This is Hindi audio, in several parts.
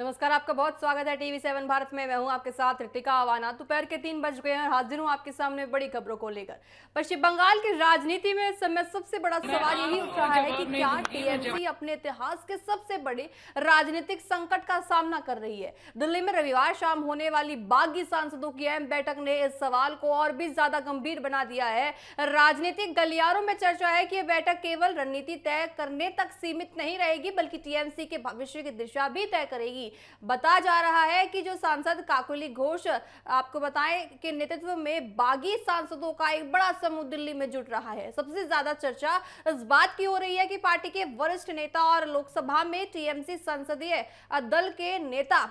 नमस्कार, आपका बहुत स्वागत है टीवी 7 भारत में। मैं हूं आपके साथ ऋतिका आवाना। दोपहर के 3 बज गए हैं और हाजिर हूं आपके सामने बड़ी खबरों को लेकर। पश्चिम बंगाल की राजनीति में इस समय सबसे बड़ा सवाल यही उठ रहा है कि क्या टीएमसी अपने इतिहास के सबसे बड़े राजनीतिक संकट का सामना कर रही है। दिल्ली में रविवार शाम होने वाली बागी सांसदों की अहम बैठक ने इस सवाल को और भी ज्यादा गंभीर बना दिया है। राजनीतिक गलियारों में चर्चा है कि यह बैठक केवल रणनीति तय करने तक सीमित नहीं रहेगी, बल्कि टीएमसी के भविष्य की दिशा भी तय करेगी। बता जा रहा है कि जो सांसद काकोली घोष आपको बताएं कि नेतृत्व में बागी सांसदों का एक बड़ा समूह दिल्ली में जुट रहा है। सबसे ज्यादा चर्चा इस बात की हो रही है कि पार्टी के वरिष्ठ नेता और लोकसभा में टीएमसी संसदीय दल के नेता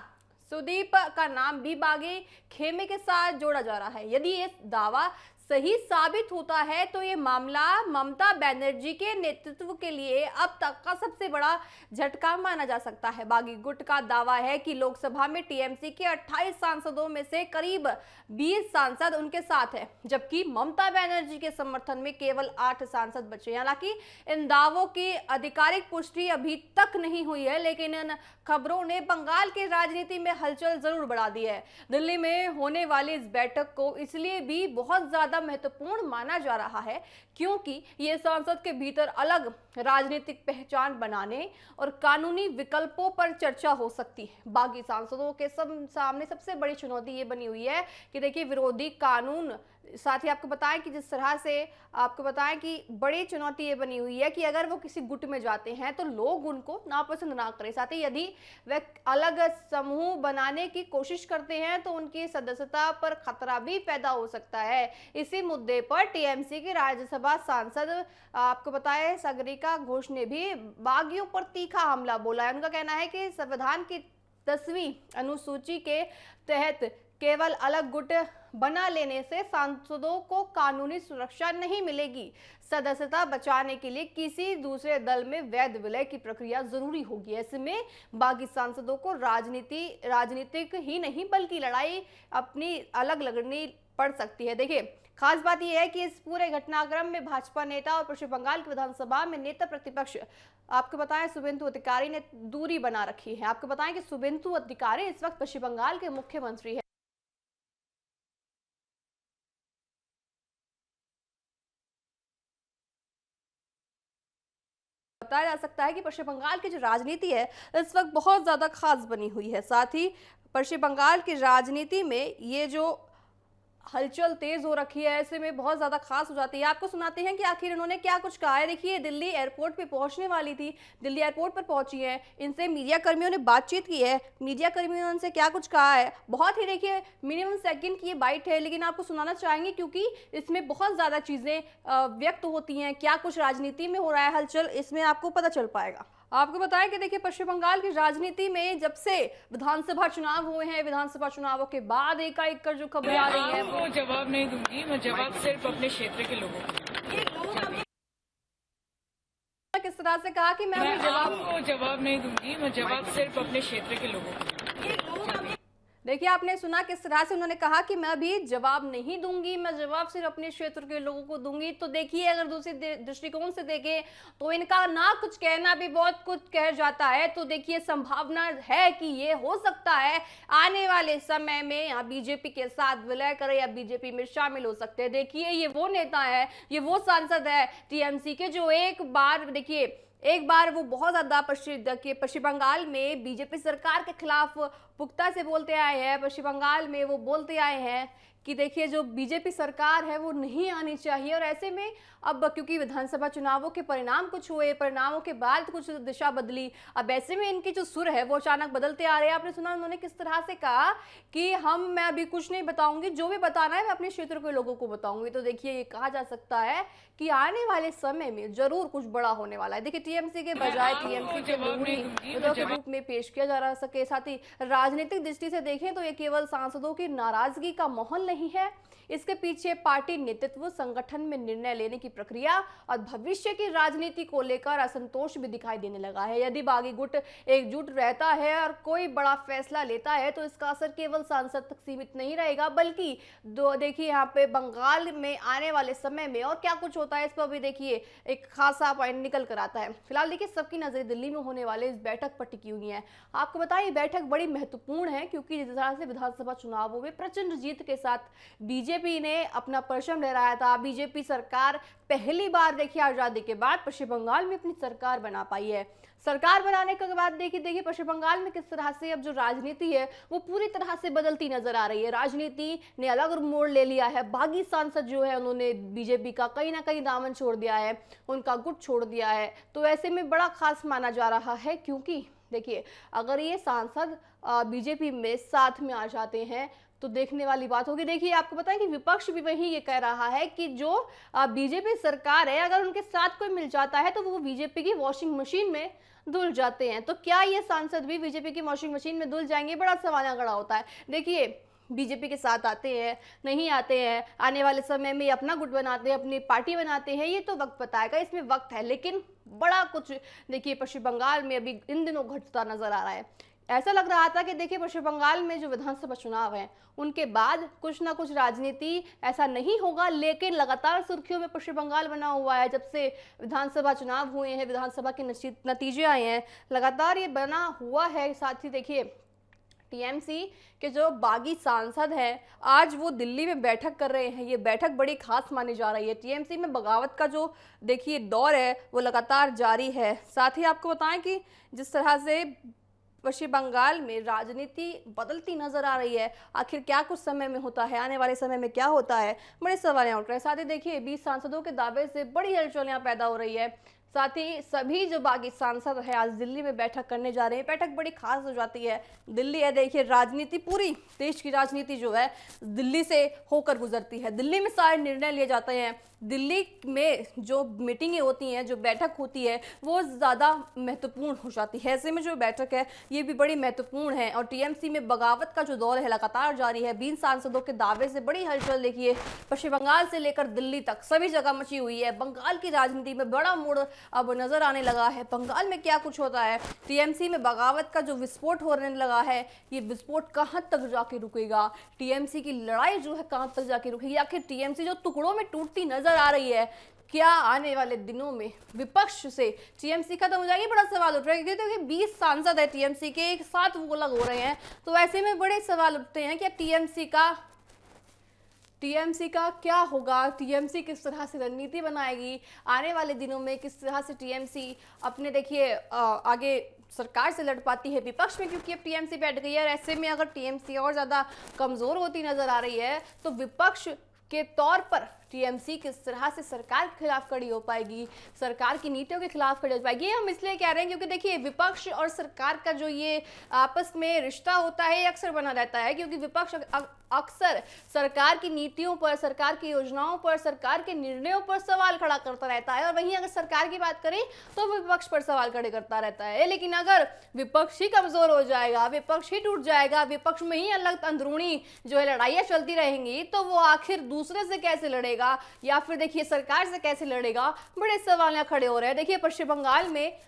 सुदीप का नाम भी बागी खेमे के साथ जोड़ा जा रहा है। यदि ये दावा सही साबित होता है तो ये मामला ममता बनर्जी के नेतृत्व के लिए अब तक का सबसे बड़ा झटका माना जा सकता है। बागी गुट का दावा है कि लोकसभा में टीएमसी के 28 सांसदों में से करीब 20 सांसद उनके साथ हैं, जबकि ममता बनर्जी के समर्थन में केवल 8 सांसद बचे। हालांकि इन दावों की आधिकारिक पुष्टि अभी तक नहीं हुई है, लेकिन इन खबरों ने बंगाल की राजनीति में हलचल जरूर बढ़ा दी है। दिल्ली में होने वाली इस बैठक को इसलिए भी बहुत ज्यादा महत्वपूर्ण माना जा रहा है क्योंकि ये संसद के भीतर अलग राजनीतिक पहचान बनाने और कानूनी विकल्पों पर चर्चा हो सकती है। बागी सांसदों के सामने सबसे बड़ी चुनौती ये बनी हुई है कि देखिए विरोधी कानून, साथ ही आपको बताएं कि जिस तरह से आपको बताएं कि बड़ी चुनौती ये बनी हुई है कि अगर वो किसी गुट में जाते हैं तो लोग उनको नापसंद ना करें। साथ ही यदि वे अलग समूह बनाने की कोशिश करते हैं तो उनकी सदस्यता पर खतरा भी पैदा हो सकता है। इसी मुद्दे पर टीएमसी की राज्यसभा सांसद आपको बताएं सागरिका घोष ने भी बागियों पर तीखा हमला बोला है। उनका कहना है कि संविधान की 10वीं अनुसूची के तहत केवल अलग गुट बना लेने से सांसदों को कानूनी सुरक्षा नहीं मिलेगी। सदस्यता बचाने के लिए किसी दूसरे दल में वैध विलय की प्रक्रिया जरूरी होगी। ऐसे में बागी सांसदों को राजनीतिक ही नहीं बल्कि लड़ाई अपनी अलग लड़नी पड़ सकती है। देखिए खास बात यह है कि इस पूरे घटनाक्रम में भाजपा नेता और पश्चिम बंगाल की विधानसभा में नेता प्रतिपक्ष आपको बताएं शुभेंदु अधिकारी ने दूरी बना रखी है। आपको बताएं कि शुभेंदु अधिकारी इस वक्त पश्चिम बंगाल के मुख्यमंत्री है। बताया जा सकता है कि पश्चिम बंगाल की जो राजनीति है इस वक्त बहुत ज्यादा खास बनी हुई है। साथ ही पश्चिम बंगाल की राजनीति में ये जो हलचल तेज हो रखी है ऐसे में बहुत ज्यादा खास हो जाती है। आपको सुनाते हैं कि आखिर इन्होंने क्या कुछ कहा है। देखिए दिल्ली एयरपोर्ट पे पहुंचने वाली थी, दिल्ली एयरपोर्ट पर पहुंची है, इनसे मीडिया कर्मियों ने बातचीत की है। मीडिया कर्मियों ने उनसे क्या कुछ कहा है, बहुत ही देखिए मिनिमम सेकंड की ये बाइट है, लेकिन आपको सुनाना चाहेंगे क्योंकि इसमें बहुत ज्यादा चीजें व्यक्त होती हैं। क्या कुछ राजनीति में हो रहा है हलचल, इसमें आपको पता चल पाएगा। आपको बताएं कि देखिए पश्चिम बंगाल की राजनीति में जब से विधानसभा चुनाव हुए हैं, विधानसभा चुनावों के बाद एकाएक कर जो खबरें आ रही हैं वो जवाब नहीं दूंगी। मैं जवाब सिर्फ अपने क्षेत्र के लोगों को। किस तरह से कहा कि मैं जवाब नहीं दूंगी। मैं जवाब सिर्फ अपने क्षेत्र के लोगों को। देखिए आपने सुना किस तरह से उन्होंने कहा कि मैं भी जवाब नहीं दूंगी, मैं जवाब सिर्फ अपने क्षेत्र के लोगों को दूंगी। तो देखिए अगर दूसरे दृष्टिकोण से देखें तो इनका ना कुछ कहना भी बहुत कुछ कह जाता है। तो देखिए संभावना है कि ये हो सकता है आने वाले समय में यहाँ बीजेपी के साथ विलय करे या बीजेपी में शामिल हो सकते हैं। देखिए ये वो नेता है, ये वो सांसद है टीएमसी के जो एक बार वो बहुत ज्यादा पश्चिम बंगाल में बीजेपी सरकार के खिलाफ पुख्ता से बोलते आए हैं। पश्चिम बंगाल में वो बोलते आए हैं कि देखिए जो बीजेपी सरकार है वो नहीं आनी चाहिए। और ऐसे में अब क्योंकि विधानसभा चुनावों के परिणाम कुछ हुए, परिणामों के बाद कुछ दिशा बदली, अब ऐसे में इनकी जो सुर है वो अचानक बदलते आ रहे हैं। आपने सुना उन्होंने किस तरह से कहा कि मैं अभी कुछ नहीं बताऊंगी, जो भी बताना है मैं अपने क्षेत्र के लोगों को बताऊंगी। तो देखिए ये कहा जा सकता है कि आने वाले समय में जरूर कुछ बड़ा होने वाला है। देखिए टीएमसी के बजाय टीएमसी के लोगों के रूप में पेश किया जा रहा सके। साथ ही राजनीतिक दृष्टि से देखें तो ये केवल सांसदों की नाराजगी का माहौल नहीं है। इसके पीछे पार्टी नेतृत्व, संगठन में निर्णय लेने की प्रक्रिया और भविष्य की राजनीति को लेकर असंतोष भी दिखाई देने लगा है। यदि बागी गुट एकजुट रहता है और कोई बड़ा फैसला लेता है तो इसका असर केवल सांसद तक सीमित नहीं रहेगा, बल्कि देखिए यहाँ पे बंगाल में आने वाले समय में और क्या कुछ होता है इस पर भी देखिए एक खासा पॉइंट निकल कर आता है। फिलहाल देखिए सबकी नजरें दिल्ली में होने वाले इस बैठक पर टिकी हुई है। आपको बताएं ये बैठक बड़ी महत्वपूर्ण है क्योंकि जिस तरह से विधानसभा चुनावों में प्रचंड जीत के साथ बीजेपी ने अपना परचम लहराया था। बीजेपी सरकार पहली बार देखिए आजादी के बाद पश्चिम बंगाल में अपनी सरकार बना पाई है। सरकार बनाने के बाद देखिए पश्चिम बंगाल में किस तरह से अब जो राजनीति है वो पूरी तरह से बदलती नजर आ रही है। राजनीति ने अलग मोड़ ले लिया है। बागी सांसद जो है उन्होंने बीजेपी का कहीं ना कहीं दामन छोड़ दिया है, उनका गुट छोड़ दिया है। तो ऐसे में बड़ा खास माना जा रहा है क्योंकि देखिए अगर ये सांसद बीजेपी में साथ में आ जाते हैं तो देखने वाली बात होगी। देखिए आपको बताएं कि विपक्ष भी वही ये कह रहा है कि जो बीजेपी सरकार है अगर उनके साथ कोई मिल जाता है तो वो बीजेपी की वॉशिंग मशीन में धुल जाते हैं। तो क्या ये सांसद भी बीजेपी की वॉशिंग मशीन में धुल जाएंगे, बड़ा सवाल खड़ा होता है। देखिए बीजेपी के साथ आते हैं, नहीं आते हैं, आने वाले समय में अपना गुट बनाते हैं, अपनी पार्टी बनाते हैं, ये तो वक्त बताएगा, इसमें वक्त है। लेकिन बड़ा कुछ देखिए पश्चिम बंगाल में अभी इन दिनों घटता नजर आ रहा है। ऐसा लग रहा था कि देखिए पश्चिम बंगाल में जो विधानसभा चुनाव है उनके बाद कुछ ना कुछ राजनीति ऐसा नहीं होगा, लेकिन लगातार सुर्खियों में पश्चिम बंगाल बना हुआ है। जब से विधानसभा चुनाव हुए हैं, विधानसभा के नतीजे आए हैं, लगातार ये बना हुआ है। साथ ही देखिए टीएमसी के जो बागी सांसद हैं आज वो दिल्ली में बैठक कर रहे हैं। ये बैठक बड़ी खास मानी जा रही है। टीएमसी में बगावत का जो देखिए दौर है वो लगातार जारी है। साथ ही आपको बताएं कि जिस तरह से पश्चिम बंगाल में राजनीति बदलती नजर आ रही है, आखिर क्या कुछ समय में होता है, आने वाले समय में क्या होता है, बड़े सवाल उठ रहे हैं। साथ ही देखिए 20 सांसदों के दावे से बड़ी हलचल यहाँ पैदा हो रही है। साथ ही सभी जो बागी सांसद है आज दिल्ली में बैठक करने जा रहे हैं। बैठक बड़ी खास हो जाती है। दिल्ली है देखिए, राजनीति पूरी देश की राजनीति जो है दिल्ली से होकर गुजरती है। दिल्ली में सारे निर्णय लिए जाते हैं। दिल्ली में जो मीटिंगें होती हैं, जो बैठक होती है वो ज़्यादा महत्वपूर्ण हो जाती है। ऐसे में जो बैठक है ये भी बड़ी महत्वपूर्ण है। और टीएमसी में बगावत का जो दौर है लगातार जारी है। 20 सांसदों के दावे से बड़ी हलचल देखिए पश्चिम बंगाल से लेकर दिल्ली तक सभी जगह मची हुई है। बंगाल की राजनीति में बड़ा मोड़ अब नजर आने लगा है। बंगाल में क्या कुछ होता है, टीएमसी में बगावत का जो विस्फोट होने लगा है, ये विस्फोट कहां तक जाके रुकेगा, टीएमसी की लड़ाई जो है कहां तक जाके रुकेगी, आखिर टीएमसी जो टुकड़ों में टूटती नजर आ रही है, क्या आने वाले दिनों में विपक्ष से टीएमसी खत्म हो जाएगी, बड़ा सवाल उठ रहा है। क्योंकि 20 सांसद है टीएमसी के, एक साथ वो अलग हो रहे हैं, तो ऐसे में बड़े सवाल उठते हैं कि टीएमसी का क्या होगा, टीएमसी किस तरह से रणनीति बनाएगी, आने वाले दिनों में किस तरह से टीएमसी अपने देखिए आगे सरकार से लड़ पाती है विपक्ष में, क्योंकि अब टीएमसी बैठ गई है। और ऐसे में अगर टीएमसी और ज़्यादा कमज़ोर होती नज़र आ रही है तो विपक्ष के तौर पर टीएमसी किस तरह से सरकार के खिलाफ खड़ी हो पाएगी, सरकार की नीतियों के खिलाफ खड़ी हो पाएगी। ये हम इसलिए कह रहे हैं क्योंकि देखिए विपक्ष और सरकार का जो ये आपस में रिश्ता होता है ये अक्सर बना रहता है, क्योंकि विपक्ष अक्सर सरकार की नीतियों पर, सरकार की योजनाओं पर, सरकार के निर्णयों पर सवाल खड़ा करता रहता है। और वहीं अगर सरकार की बात करें तो विपक्ष पर सवाल खड़े करता रहता है। लेकिन अगर विपक्ष ही कमजोर हो जाएगा, विपक्ष ही टूट जाएगा, विपक्ष में ही अलग अंदरूनी जो है लड़ाइयाँ चलती रहेंगी, तो वो आखिर दूसरे से कैसे लड़ेगा या फिर देखिए सरकार से कैसे लड़ेगा, बड़े सवाल यहाँ खड़े हो रहे हैं। देखिए पश्चिम बंगाल में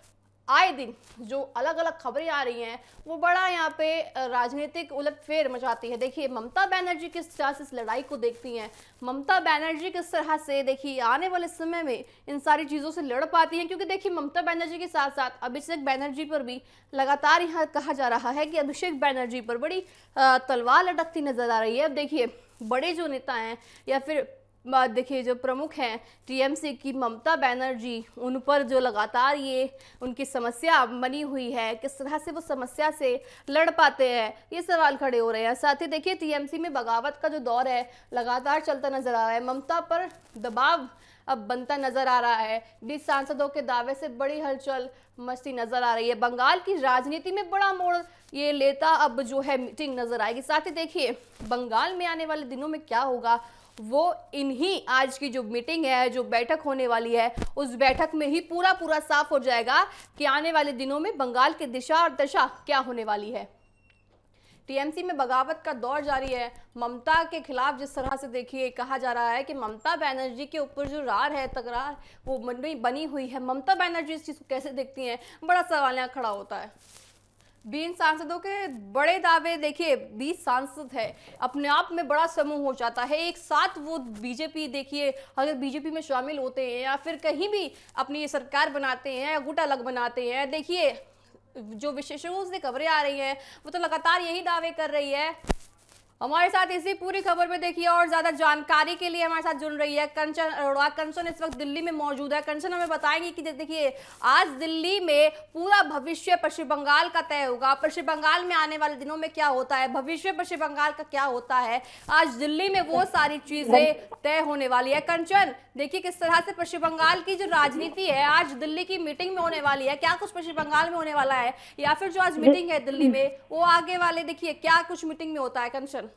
आए दिन जो अलग अलग खबरें आ रही हैं वो बड़ा यहाँ पे राजनीतिक उलटफेर मचाती है। देखिए ममता बनर्जी किस तरह से इस लड़ाई को देखती हैं, ममता बनर्जी किस तरह से देखिए आने वाले समय में इन सारी चीज़ों से लड़ पाती हैं, क्योंकि देखिए ममता बनर्जी के साथ साथ अभिषेक बनर्जी पर भी लगातार यहाँ कहा जा रहा है कि अभिषेक बनर्जी पर बड़ी तलवार लटकती नजर आ रही है। अब देखिए बड़े जो नेता हैं या फिर देखिए जो प्रमुख हैं टीएमसी की, ममता बनर्जी, उन पर जो लगातार ये उनकी समस्या बनी हुई है, किस तरह से वो समस्या से लड़ पाते हैं, ये सवाल खड़े हो रहे हैं। साथ ही देखिए टीएमसी में बगावत का जो दौर है लगातार चलता नजर आ रहा है। ममता पर दबाव अब बनता नजर आ रहा है। 20 सांसदों के दावे से बड़ी हलचल मचती नजर आ रही है। बंगाल की राजनीति में बड़ा मोड़ ये लेता अब जो है मीटिंग नजर आएगी। साथ ही देखिए बंगाल में आने वाले दिनों में क्या होगा वो इन्हीं आज की जो मीटिंग है, जो बैठक होने वाली है, उस बैठक में ही पूरा साफ हो जाएगा कि आने वाले दिनों में बंगाल की दिशा और दशा क्या होने वाली है। टीएमसी में बगावत का दौर जारी है। ममता के खिलाफ जिस तरह से देखिए कहा जा रहा है कि ममता बनर्जी के ऊपर जो रार है, तकरार वो बनी हुई है। ममता बनर्जी इस चीज को कैसे देखती हैं, बड़ा सवाल यहाँ खड़ा होता है। 20 सांसदों के बड़े दावे, देखिए 20 सांसद है, अपने आप में बड़ा समूह हो जाता है। एक साथ वो बीजेपी, देखिए अगर बीजेपी में शामिल होते हैं या फिर कहीं भी अपनी सरकार बनाते हैं या गुट अलग बनाते हैं, देखिए जो विशेषज्ञों से खबरें आ रही हैं वो तो लगातार यही दावे कर रही है। हमारे साथ इसी पूरी खबर में देखिए और ज्यादा जानकारी के लिए हमारे साथ जुड़ रही है कंचन अरोड़ा। कंचन इस वक्त दिल्ली में मौजूद है। कंचन हमें बताएंगे कि देखिए आज दिल्ली में पूरा भविष्य पश्चिम बंगाल का तय होगा। पश्चिम बंगाल में आने वाले दिनों में क्या होता है, भविष्य पश्चिम बंगाल का क्या होता है, आज दिल्ली में वो सारी चीजें तय होने वाली है। कंचन देखिए किस तरह से पश्चिम बंगाल की जो राजनीति है आज दिल्ली की मीटिंग में होने वाली है, क्या कुछ पश्चिम बंगाल में होने वाला है या फिर जो आज मीटिंग है दिल्ली में वो आगे वाले, देखिए क्या कुछ मीटिंग में होता है। कंचन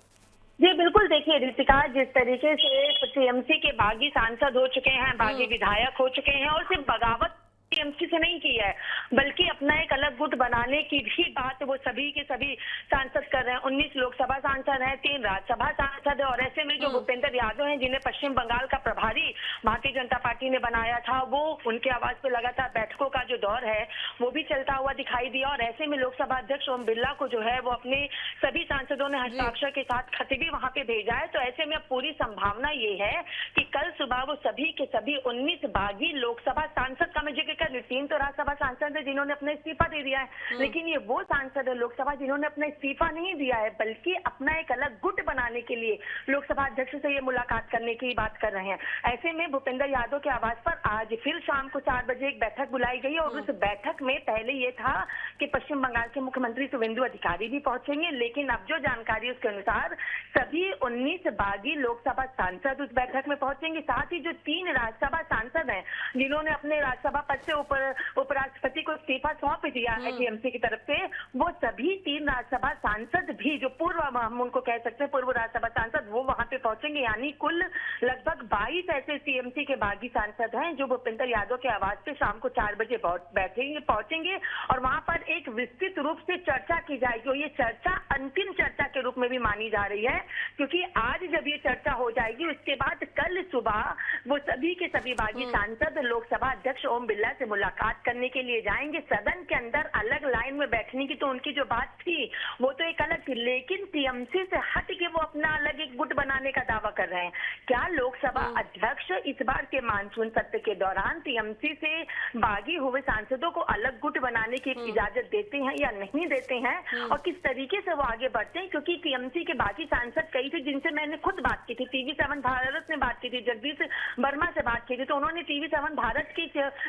जी बिल्कुल, देखिए रितिका, जिस तरीके से टीएमसी के बागी सांसद हो चुके हैं, बागी विधायक हो चुके हैं और सिर्फ बगावत टीएमसी से नहीं की है बल्कि अपना एक अलग गुट बनाने की भी बात वो सभी के सभी सांसद कर रहे हैं। 19 लोकसभा सांसद हैं, 3 राज्यसभा सांसद है और ऐसे में जो भूपेंद्र यादव हैं जिन्हें पश्चिम बंगाल का प्रभारी भारतीय जनता पार्टी ने बनाया था, वो उनके आवाज पे लगातार बैठकों का जो दौर है वो भी चलता हुआ दिखाई दिया। और ऐसे में लोकसभा अध्यक्ष ओम बिरला को जो है वो अपने सभी सांसदों ने हस्ताक्षर के साथ खत भी वहां पे भेजा है। तो ऐसे में अब पूरी संभावना ये है कि कल सुबह वो सभी के सभी 19 बागी लोकसभा सांसद का मैं जिक्र कर, 3 तो राज्यसभा सांसद है जिन्होंने अपना इस्तीफा दे दिया है, लेकिन ये वो सांसद है लोकसभा जिन्होंने अपना इस्तीफा नहीं दिया है बल्कि अपना एक अलग गुट बनाने के लिए लोकसभा अध्यक्ष से ये मुलाकात करने की बात कर रहे हैं। ऐसे में भूपेंद्र यादव के आवास पर आज फिर शाम को 4 बजे एक बैठक बुलाई गई और उस बैठक में पहले ये था कि पश्चिम बंगाल के मुख्यमंत्री शुवेंदु अधिकारी भी पहुंचेंगे, लेकिन अब जो जानकारी उसके अनुसार सभी 19 बागी लोकसभा सांसद उस बैठक में पहुंचेंगे। साथ ही जो 3 राज्यसभा सांसद हैं जिन्होंने अपने राज्यसभा पद से उपराष्ट्रपति को इस्तीफा सौंप दिया है टीएमसी की तरफ से, वो सभी 3 राज्यसभा सांसद भी जो पूर्व, हम उनको कह सकते हैं पूर्व राज्यसभा सांसद, वो वहां पे पहुंचेंगे। यानी कुल लगभग 22 ऐसे टीएमसी के बागी सांसद हैं जो भूपेंद्र यादव के आवास पे शाम को 4 बजे पहुंचेंगे और वहां पर एक विस्तृत रूप से चर्चा की जाएगी। और ये चर्चा अंतिम चर्चा के रूप में भी मानी जा रही है क्योंकि आज जब ये चर्चा हो जाएगी उसके बाद कल सुबह वो सभी के सभी बागी सांसद लोकसभा अध्यक्ष ओम बिरला से मुलाकात करने के लिए जाएंगे। सदन के अंदर अलग लाइन में बैठने की तो उनकी जो बात थी वो तो एक अलग थी, लेकिन टीएमसी से हट के वो अपना अलग एक गुट बनाने का दावा कर रहे हैं। क्या लोकसभा अध्यक्ष इस बार के मानसून सत्र के दौरान टीएमसी से बागी हुए सांसदों को अलग गुट बनाने की इजाजत देते हैं या नहीं देते हैं और किस तरीके से वो आगे बढ़ते हैं? क्योंकि टीएमसी के बाकी सांसद कई थे जिनसे मैंने खुद बात की थी, TV7 भारत ने बात की थी, जगदीश वर्मा से बात की थी, तो उन्होंने TV7 भारत की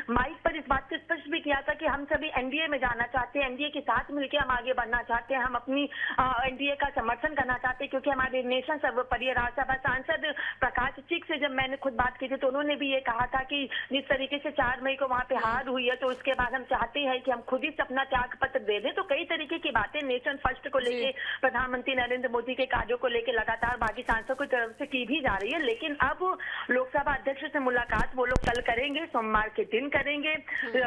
माइक पर इस बात से स्पष्ट भी किया था कि हम सभी एनडीए में जाना चाहते हैं, एनडीए के साथ मिलकर हम आगे बढ़ना चाहते हैं, हम अपनी एनडीए का समर्थन करना चाहते हैं क्योंकि हमारे नेशन सर्वोपरि। राज्यसभा सांसद प्रकाश चिक से जब मैंने खुद बात की थी तो उन्होंने भी ये कहा था कि जिस तरीके से 4 मई को वहां पे हार हुई है तो उसके बाद हम चाहते हैं कि हम खुद ही अपना त्याग पत्र दे दें। तो कई तरीके की बातें नेशन फर्स्ट को लेके, प्रधानमंत्री नरेंद्र मोदी के कार्यों को लेकर लगातार बागी सांसदों की तरफ से की भी जा रही है। लेकिन अब लोकसभा अध्यक्ष से मुलाकात वो लोग कल करेंगे, सोमवार के दिन करेंगे,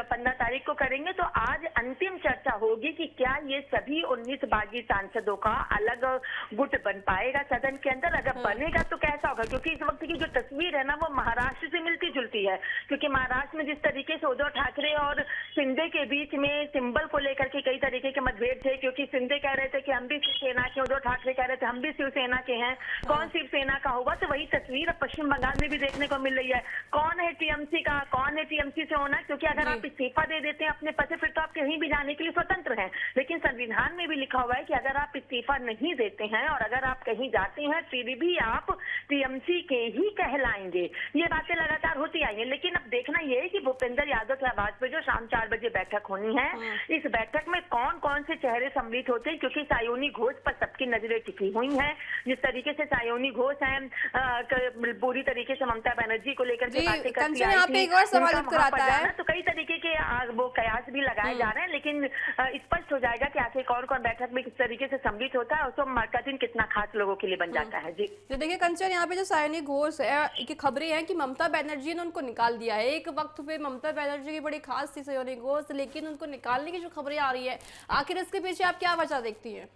15 तारीख को करेंगे। तो आज अंतिम चर्चा होगी कि क्या ये सभी 19 बागी सांसदों का अलग गुट बन पाएगा सदन के अंदर। अगर बनेगा तो कैसा होगा, क्योंकि इस वक्त की जो तस्वीर है ना वो महाराष्ट्र से मिलती जुलती है, क्योंकि महाराष्ट्र में जिस तरीके से उद्धव ठाकरे और शिंदे के बीच में सिंबल को लेकर के कई तरीके के मतभेद थे, क्योंकि शिंदे कह रहे थे कि हम भी शिवसेना के, उद्धव ठाकरे कह रहे थे हम भी शिवसेना के हैं, कौन शिवसेना का होगा। तो वही तस्वीर अब पश्चिम बंगाल में भी देखने को मिल रही है, कौन है टीएमसी का, कौन है टीएमसी से होना। क्योंकि अगर आप इस्तीफा दे देते हैं अपने पद से फिर तो आप कहीं भी जाने के लिए स्वतंत्र हैं, लेकिन संविधान में भी लिखा हुआ है कि अगर आप इस्तीफा नहीं देते हैं और अगर आप कहीं जाते हैं फिर भी आप टीएमसी के ही कहलाएंगे। ये बातें लगातार होती आई है, लेकिन अब देखना यह है कि भूपेंद्र यादव के आवाज पे जो शाम 4 बजे बैठक होनी है, इस बैठक में कौन कौन से चेहरे सम्मिलित होते हैं, क्योंकि सायोनी घोष पर सबकी नजरें टिकी हुई हैं। जिस तरीके से सायोनी घोष है पूरी तरीके से ममता बनर्जी को लेकर के बातें करती है, तो कई तरीके के वो कयास भी लगाए जा रहे हैं, लेकिन स्पष्ट हो जाएगा कि आखिर कौन कौन बैठक में किस तरीके से सम्मिलित होता है और सोमवार का दिन कितना खास लोगों के लिए बन जाता है। जी देखिए कंचन, यहाँ पे जो सायोनी घोष है की खबरें हैं कि ममता बनर्जी ने उनको निकाल दिया है। एक वक्त पे ममता बनर्जी की बड़ी खास थी सायोनी घोष, लेकिन उनको निकालने की जो खबरें आ रही है, आखिर इसके पीछे आप क्या वजह देखती हैं?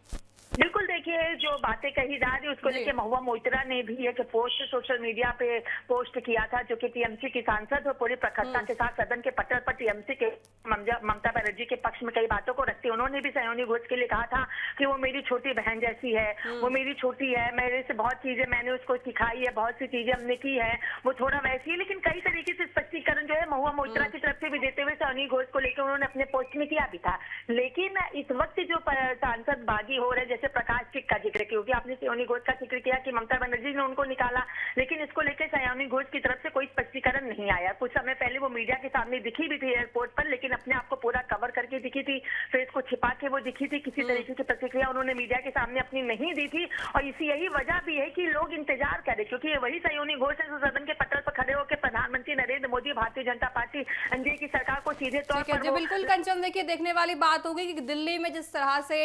बिल्कुल, देखिए जो बातें कही जा रही उसको जी। लेके महुआ मोइत्रा ने भी एक पोस्ट सोशल मीडिया पे पोस्ट किया था, जो कि टीएमसी की सांसद और पूरी प्रखरता के साथ सदन के पटल पर टीएमसी के ममता बनर्जी के पक्ष में कई बातों को रखती। उन्होंने भी सयोनी घोष के लिए कहा था कि वो मेरी छोटी बहन जैसी है, वो मेरी छोटी है, मेरे से बहुत चीजें मैंने उसको सिखाई है, बहुत सी चीजें हमने की है, वो थोड़ा वैसी है। लेकिन कई तरीके से स्पष्टीकरण जो है महुआ मोइत्रा की तरफ से भी देते हुए सयोनी घोष को लेकर उन्होंने अपने पोस्ट में किया भी था। लेकिन इस वक्त जो सांसद बागी हो रहे, जैसे प्रकाश टिक का जिक्र, क्योंकि आपने सयोनी घोष का जिक्र किया कि ममता बनर्जी ने उनको निकाला, लेकिन इसको लेकर सयोनी घोष की तरफ से कोई स्पष्टीकरण नहीं आया। कुछ समय पहले वो मीडिया के सामने दिखी भी थी एयरपोर्ट पर, लेकिन अपने आप को पूरा कवर करके दिखी थी, फेस को छिपा के वो दिखी थी। किसी तरीके की प्रतिक्रिया उन्होंने मीडिया के सामने अपनी नहीं दी थी, और इसी यही वजह भी है कि लोग इंतजार करें, क्योंकि ये वही सयोनी घोष है जो सदन के पटल पर खड़े होकर प्रधानमंत्री नरेंद्र मोदी, भारतीय जनता पार्टी, एनडीए की सरकार को सीधे तौर ठीक है पर जी, बिल्कुल कंचन, देखिए देखने वाली बात होगी कि दिल्ली में जिस तरह से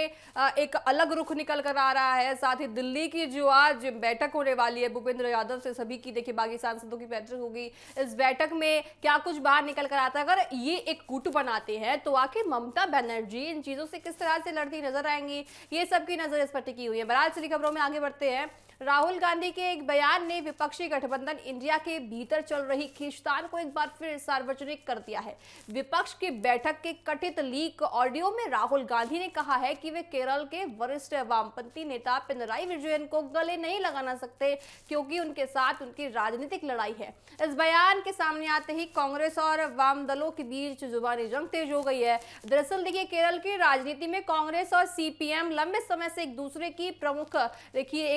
एक अलग रुख निकल कर आ रहा है, साथ ही दिल्ली की जो आज बैठक होने वाली है भूपेंद्र यादव से सभी की, देखिए बागी सांसदों की बैठक होगी, इस बैठक में क्या कुछ बाहर निकल कर आता है। अगर ये एक गुट बनाते हैं तो आखिर ममता बनर्जी इन चीजों से किस तरह से लड़ती नजर आएंगी, ये सबकी नजर इस पर टिकी हुई है। बहरहाल चलिए खबरों में आगे बढ़ते हैं। राहुल गांधी के एक बयान ने विपक्षी गठबंधन इंडिया के भीतर चल रही खींचतान को एक बार फिर सार्वजनिक कर दिया है। विपक्ष की बैठक के कथित लीक ऑडियो में राहुल गांधी ने कहा है कि वे केरल के वरिष्ठ वामपंथी नेता पिनराई विजयन को गले नहीं लगाना सकते, क्योंकि उनके साथ उनकी राजनीतिक लड़ाई है। इस बयान के सामने आते ही कांग्रेस और वाम दलों के बीच जुबानी जंग तेज हो गई है। दरअसल देखिए, केरल की राजनीति में कांग्रेस और सीपीएम लंबे समय से एक दूसरे की प्रमुख, देखिए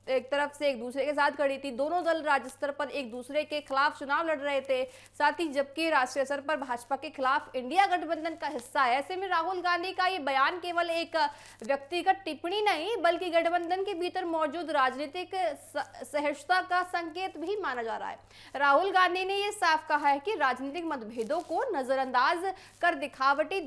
एक तरफ से एक दूसरे के साथ खड़ी थी। दोनों दल राज्य स्तर पर एक दूसरे के खिलाफ चुनाव लड़ रहे थे, साथ ही जबकि राष्ट्रीय स्तर पर भाजपा के खिलाफ इंडिया गठबंधन का हिस्सा है। ऐसे में राहुल गांधी का ये बयान केवल एक व्यक्तिगत टिप्पणी नहीं, बल्कि गठबंधन के भीतर मौजूद राजनीतिक सहिष्णुता का संकेत भी माना जा रहा है। राहुल गांधी ने यह साफ कहा है कि राजनीतिक मतभेदों को नजरअंदाज कर दिखावटी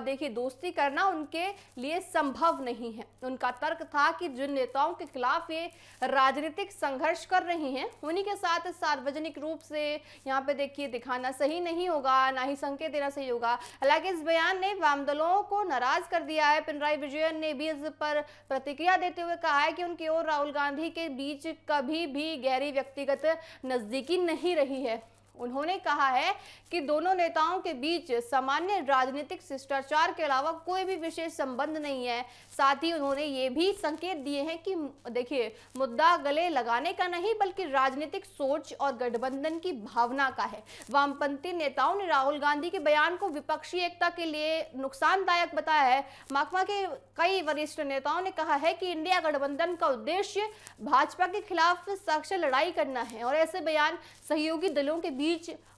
देखिए दोस्ती करना उनके लिए संभव नहीं है। उनका तर्क था कि जिन नेताओं के खिलाफ ये राजनीतिक संघर्ष कर रही हैं, उन्हीं के साथ सार्वजनिक रूप से यहाँ पे देखिए दिखाना सही नहीं होगा, ना ही संकेत देना सही होगा। हालांकि इस बयान ने वाम दलों को नाराज कर दिया है। पिनराई विजयन ने भी इस पर प्रतिक्रिया देते हुए कहा है कि उनकी और राहुल गांधी के बीच कभी भी गहरी व्यक्तिगत नजदीकी नहीं रही है। उन्होंने कहा है कि दोनों नेताओं के बीच सामान्य राजनीतिक शिष्टाचार के अलावा कोई भी विशेष संबंध नहीं है। साथ ही उन्होंने ये भी संकेत दिए हैं कि देखिए मुद्दा गले लगाने का नहीं, बल्कि राजनीतिक सोच और गठबंधन की भावना का है। वामपंथी नेताओं ने राहुल गांधी के बयान को विपक्षी एकता के लिए नुकसानदायक बताया है। माकपा के कई वरिष्ठ नेताओं ने कहा है कि इंडिया गठबंधन का उद्देश्य भाजपा के खिलाफ सख्त लड़ाई करना है, और ऐसे बयान सहयोगी दलों के बीच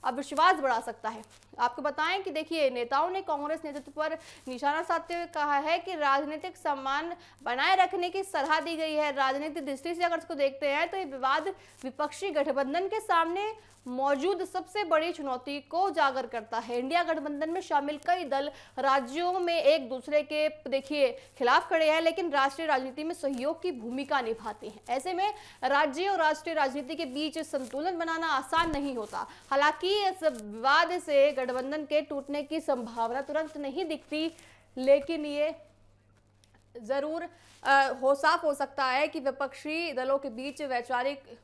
अविश्वास बढ़ा सकता है। आपको बताएं कि देखिए नेताओं ने कांग्रेस नेतृत्व पर निशाना साधते हुए कहा है कि राजनीतिक सम्मान बनाए रखने की सलाह दी गई है। राजनीतिक दृष्टि से अगर इसको देखते हैं तो ये विवाद विपक्षी गठबंधन के सामने मौजूद सबसे बड़ी चुनौती को उजागर करता है। इंडिया गठबंधन में शामिल कई दल राज्यों में एक दूसरे के देखिए खिलाफ खड़े हैं, लेकिन राष्ट्रीय राजनीति में सहयोग की भूमिका निभाते हैं। ऐसे में राज्य और राष्ट्रीय राजनीति के बीच संतुलन बनाना आसान नहीं होता। हालांकि इस विवाद से गठबंधन के टूटने की संभावना तुरंत नहीं दिखती, लेकिन ये जरूर साफ हो सकता है कि विपक्षी दलों के बीच वैचारिक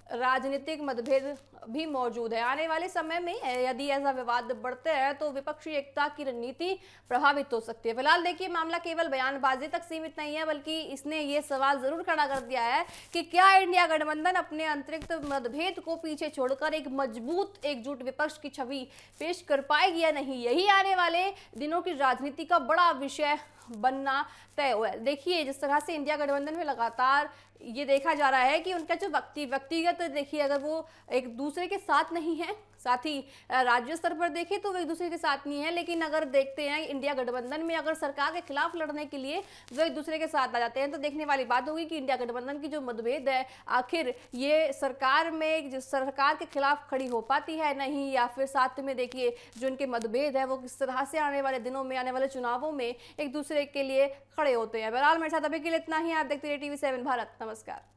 राजनीतिक मतभेद भी मौजूद है। आने वाले समय में यदि ऐसा विवाद बढ़ते हैं तो विपक्षी एकता की रणनीति प्रभावित हो सकती है। फिलहाल देखिए मामला केवल बयानबाजी तक सीमित नहीं है, बल्कि इसने ये सवाल जरूर खड़ा कर दिया है कि क्या इंडिया गठबंधन अपने अंतरिक्त मतभेद को पीछे छोड़कर एक मजबूत एकजुट विपक्ष की छवि पेश कर पाएगी या नहीं। यही आने वाले दिनों की राजनीति का बड़ा विषय बनना तय हुआ है। देखिए जिस तरह से इंडिया गठबंधन में लगातार ये देखा जा रहा है कि उनका जो व्यक्तिगत देखिए अगर वो एक दूसरे के साथ नहीं है, साथ ही राज्य स्तर पर देखें तो वो एक दूसरे के साथ नहीं है, लेकिन अगर देखते हैं इंडिया गठबंधन में अगर सरकार के खिलाफ लड़ने के लिए वो एक दूसरे के साथ आ जाते हैं, तो देखने वाली बात होगी कि इंडिया गठबंधन की जो मतभेद है आखिर ये सरकार में जो सरकार के खिलाफ खड़ी हो पाती है नहीं, या फिर साथ में देखिए जो उनके मतभेद है वो किस तरह से आने वाले दिनों में आने वाले चुनावों में एक दूसरे के लिए खड़े होते हैं। बहरहाल मेरे साथ अभी के लिए इतना ही। आप देखते रहिए TV7 भारत। नमस्कार।